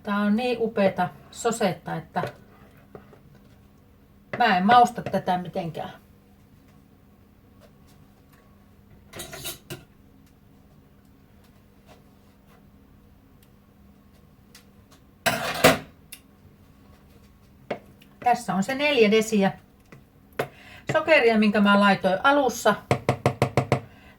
Tää on niin upeeta sosetta, että mä en mausta tätä mitenkään. Tässä on se 4 desiä sokeria, minkä mä laitoin alussa.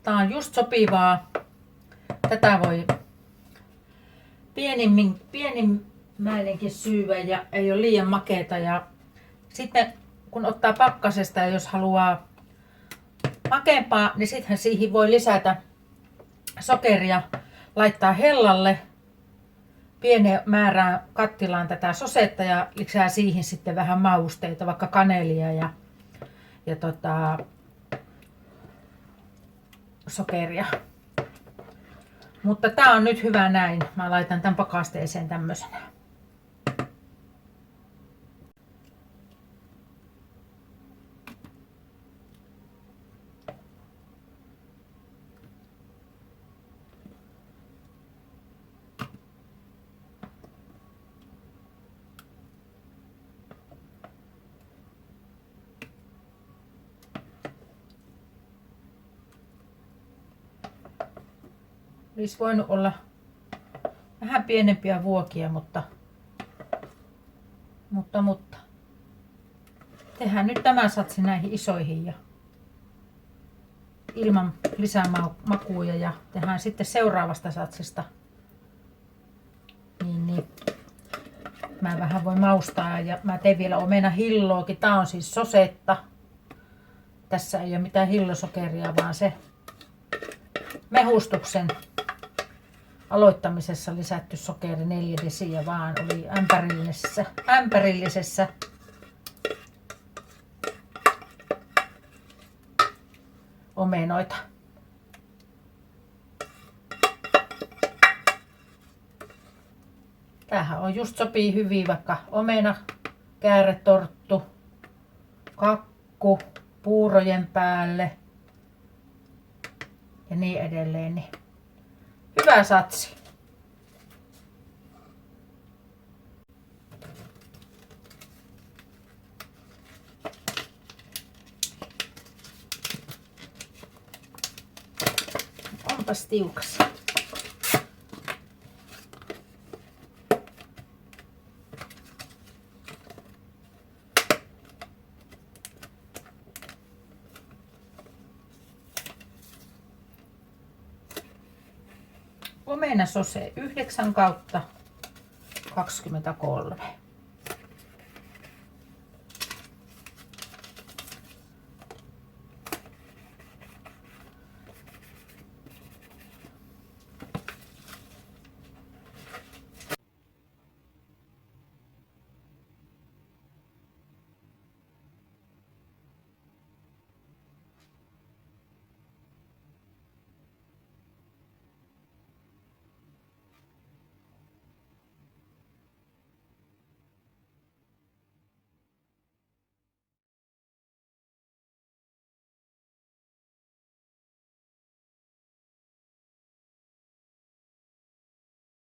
Tää on just sopivaa. Tätä voi pienimmäinenkin syyä ja ei ole liian makeeta. Ja sitten kun ottaa pakkasesta ja jos haluaa makeampaa, niin sitten siihen voi lisätä sokeria, laittaa hellalle pienen määrään kattilaan tätä sosetta ja lisää siihen sitten vähän mausteita, vaikka kanelia ja sokeria. Mutta tää on nyt hyvä näin. Mä laitan tämän pakasteeseen tämmöisenä. Olisi voinut olla vähän pienempiä vuokia, mutta tehdään nyt tämä satsi näihin isoihin ja ilman lisää makuja ja tehdään sitten seuraavasta satsista. Niin. Mä vähän voin maustaa ja mä teen vielä omenahilloakin. Tää on siis sosetta. Tässä ei ole mitään hillosokeria, vaan se mehustuksen aloittamisessa lisätty sokeri 4 desiä vaan oli ämpärillisessä. Omenoita. Tämähän on just sopii hyvin vaikka omena, kääretorttu, kakku, puurojen päälle ja niin edelleen. Niin hyvä satsi. Onpas tiukas. Omenasose 9/23.